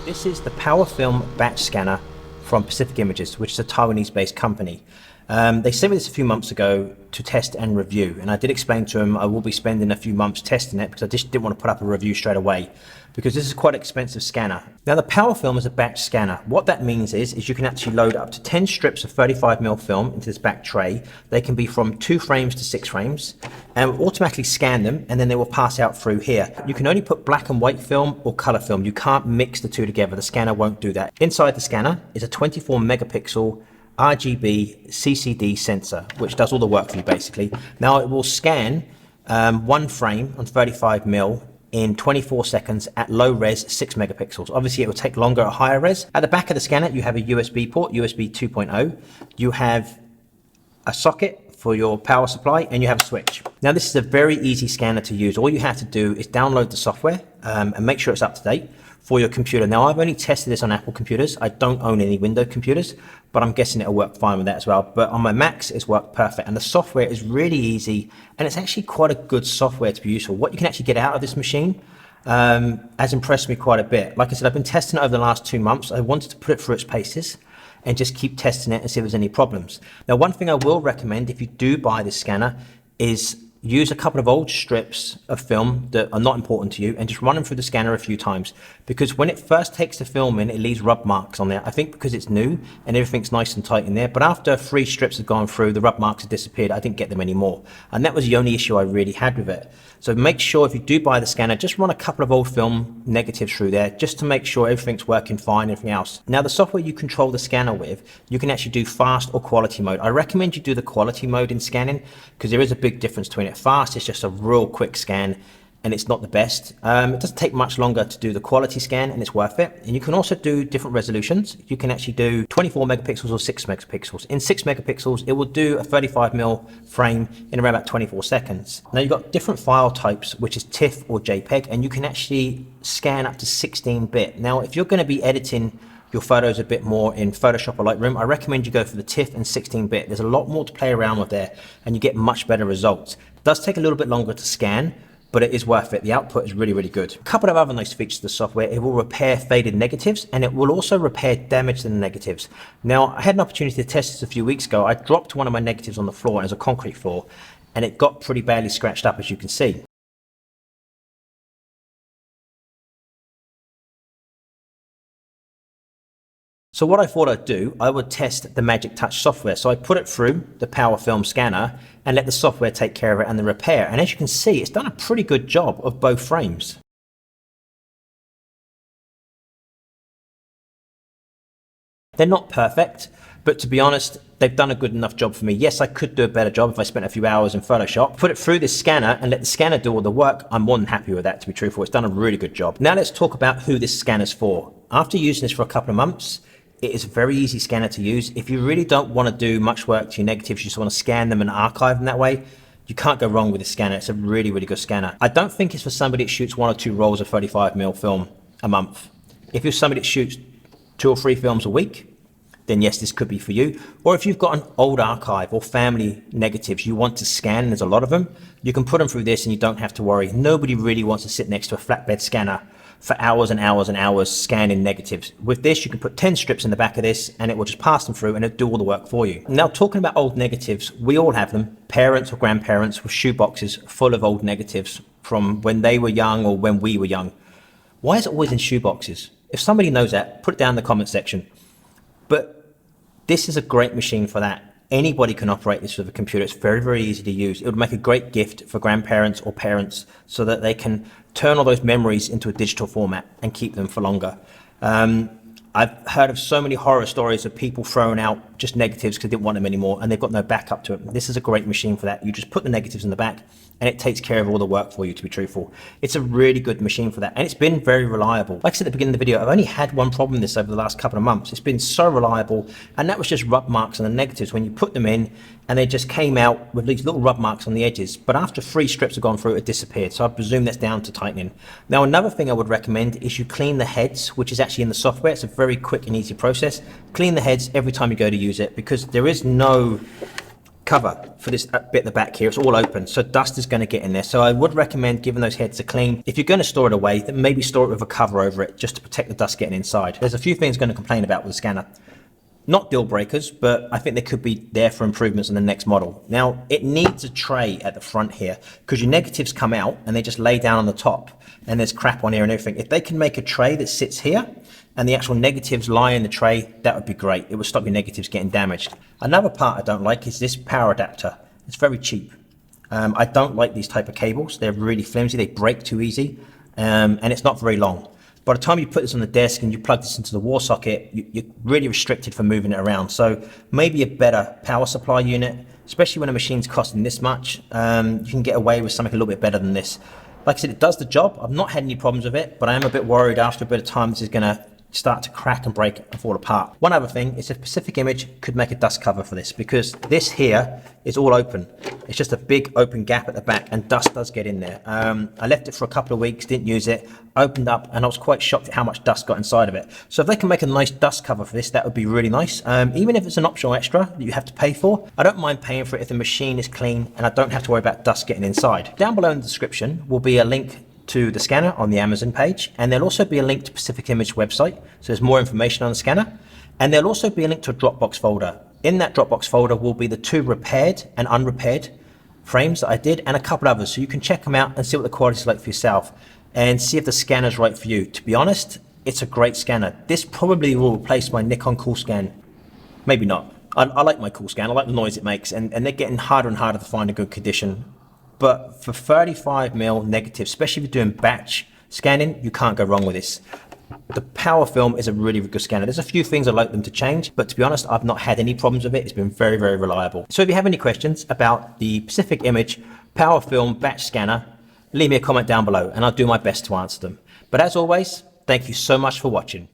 This is the PowerFilm batch scanner from Pacific Images, which is a Taiwanese-based company. They sent me this a few months ago to test and review, and I did explain to them I will be spending a few months testing it because I just didn't want to put up a review straight away because this is quite an expensive scanner. Now the PowerFilm is a batch scanner. What that means is you can actually load up to 10 strips of 35mm film into this back tray. They can be from 2 frames to 6 frames and we'll automatically scan them, and then they will pass out through here. You can only put black and white film or color film. You can't mix the two together. The scanner won't do that. Inside the scanner is a 24 megapixel RGB CCD sensor, which does all the work for you basically. Now it will scan 1 frame on 35mm in 24 seconds at low res 6 megapixels. Obviously it will take longer at higher res. At the back of the scanner you have a USB port, USB 2.0. You have a socket for your power supply and you have a switch. Now this is a very easy scanner to use. All you have to do is download the software and make sure it's up to date for your computer. Now I've only tested this on Apple computers. I don't own any Windows computers, but I'm guessing it'll work fine with that as well. But on my Macs it's worked perfect, and the software is really easy, and it's actually quite a good software to be useful. What you can actually get out of this machine has impressed me quite a bit. Like I said, I've been testing it over the last 2 months. I wanted to put it through its paces and just keep testing it and see if there's any problems. Now one thing I will recommend if you do buy this scanner is use a couple of old strips of film that are not important to you and just run them through the scanner a few times, because when it first takes the film in, it leaves rub marks on there. I think because it's new and everything's nice and tight in there, but after 3 strips have gone through, the rub marks have disappeared. I didn't get them anymore, and that was the only issue I really had with it. So make sure if you do buy the scanner, just run a couple of old film negatives through there just to make sure everything's working fine, everything else. Now the software you control the scanner with, you can actually do fast or quality mode. I recommend you do the quality mode in scanning because there is a big difference between it. Fast is just a real quick scan and it's not the best. It doesn't take much longer to do the quality scan and it's worth it. And you can also do different resolutions. You can actually do 24 megapixels or 6 megapixels. In 6 megapixels, it will do a 35mm frame in around about 24 seconds. Now you've got different file types, which is TIFF or JPEG, and you can actually scan up to 16-bit. Now, if you're going to be editing your photos a bit more in Photoshop or Lightroom, I recommend you go for the TIFF and 16-bit. There's a lot more to play around with there and you get much better results. It does take a little bit longer to scan, but it is worth it. The output is really, really good. A couple of other nice features of the software: it will repair faded negatives and it will also repair damage to the negatives. Now, I had an opportunity to test this a few weeks ago. I dropped one of my negatives on the floor, and it was a concrete floor, and it got pretty badly scratched up, as you can see. So what I thought I'd do, I would test the Magic Touch software. So I put it through the PowerFilm scanner and let the software take care of it and the repair. And as you can see, it's done a pretty good job of both frames. They're not perfect, but to be honest, they've done a good enough job for me. Yes, I could do a better job if I spent a few hours in Photoshop. Put it through this scanner and let the scanner do all the work. I'm more than happy with that, to be truthful. It's done a really good job. Now let's talk about who this scanner's for. After using this for a couple of months, it is a very easy scanner to use. If you really don't want to do much work to your negatives, you just want to scan them and archive them that way, you can't go wrong with this scanner. It's a really, really good scanner. I don't think it's for somebody that shoots 1 or 2 rolls of 35mm film a month. If you're somebody that shoots 2 or 3 films a week, then yes, this could be for you. Or if you've got an old archive or family negatives you want to scan, and there's a lot of them, you can put them through this and you don't have to worry. Nobody really wants to sit next to a flatbed scanner for hours and hours and hours scanning negatives. With this, you can put 10 strips in the back of this and it will just pass them through and it'll do all the work for you. Now, talking about old negatives, we all have them. Parents or grandparents with shoeboxes full of old negatives from when they were young or when we were young. Why is it always in shoeboxes? If somebody knows that, put it down in the comment section. But this is a great machine for that. Anybody can operate this with a computer. It's very, very easy to use. It would make a great gift for grandparents or parents so that they can turn all those memories into a digital format and keep them for longer. I've heard of so many horror stories of people throwing out just negatives because they didn't want them anymore and they've got no backup to it. This is a great machine for that. You just put the negatives in the back and it takes care of all the work for you, to be truthful. It's a really good machine for that, and it's been very reliable. Like I said at the beginning of the video, I've only had one problem with this over the last couple of months. It's been so reliable, and that was just rub marks on the negatives when you put them in, and they just came out with these little rub marks on the edges. But after 3 strips have gone through, it disappeared. So I presume that's down to tightening. Now, another thing I would recommend is you clean the heads, which is actually in the software. It's a very quick and easy process. Clean the heads every time you go to use it, because there is no cover for this bit at the back here. It's all open, so dust is going to get in there. So I would recommend giving those heads a clean. If you're going to store it away, then maybe store it with a cover over it just to protect the dust getting inside. There's a few things going to complain about with the scanner. Not deal breakers, but I think they could be there for improvements in the next model. Now, it needs a tray at the front here because your negatives come out and they just lay down on the top and there's crap on here and everything. If they can make a tray that sits here and the actual negatives lie in the tray, that would be great. It would stop your negatives getting damaged. Another part I don't like is this power adapter. It's very cheap. I don't like these type of cables. They're really flimsy, they break too easy, and it's not very long. By the time you put this on the desk and you plug this into the wall socket, you're really restricted for moving it around. So maybe a better power supply unit, especially when a machine's costing this much, you can get away with something a little bit better than this. Like I said, it does the job. I've not had any problems with it, but I am a bit worried after a bit of time this is gonna start to crack and break and fall apart. One other thing is if Pacific Image could make a dust cover for this, because this here is all open. It's just a big open gap at the back and dust does get in there. I left it for a couple of weeks, didn't use it, opened up, and I was quite shocked at how much dust got inside of it. So if they can make a nice dust cover for this, that would be really nice. Even if it's an optional extra that you have to pay for, I don't mind paying for it if the machine is clean and I don't have to worry about dust getting inside. Down below in the description will be a link to the scanner on the Amazon page, and there'll also be a link to Pacific Image website, so there's more information on the scanner, and there'll also be a link to a Dropbox folder. In that Dropbox folder will be the 2 repaired and unrepaired frames that I did, and a couple others, so you can check them out and see what the quality is like for yourself and see if the scanner's right for you. To be honest, it's a great scanner. This probably will replace my Nikon Coolscan. Maybe not. I like my Coolscan, I like the noise it makes, and they're getting harder and harder to find a good condition. But for 35mm negative, especially if you're doing batch scanning, you can't go wrong with this. The PowerFilm is a really good scanner. There's a few things I'd like them to change, but to be honest, I've not had any problems with it. It's been very, very reliable. So if you have any questions about the Pacific Image PowerFilm batch scanner, leave me a comment down below and I'll do my best to answer them. But as always, thank you so much for watching.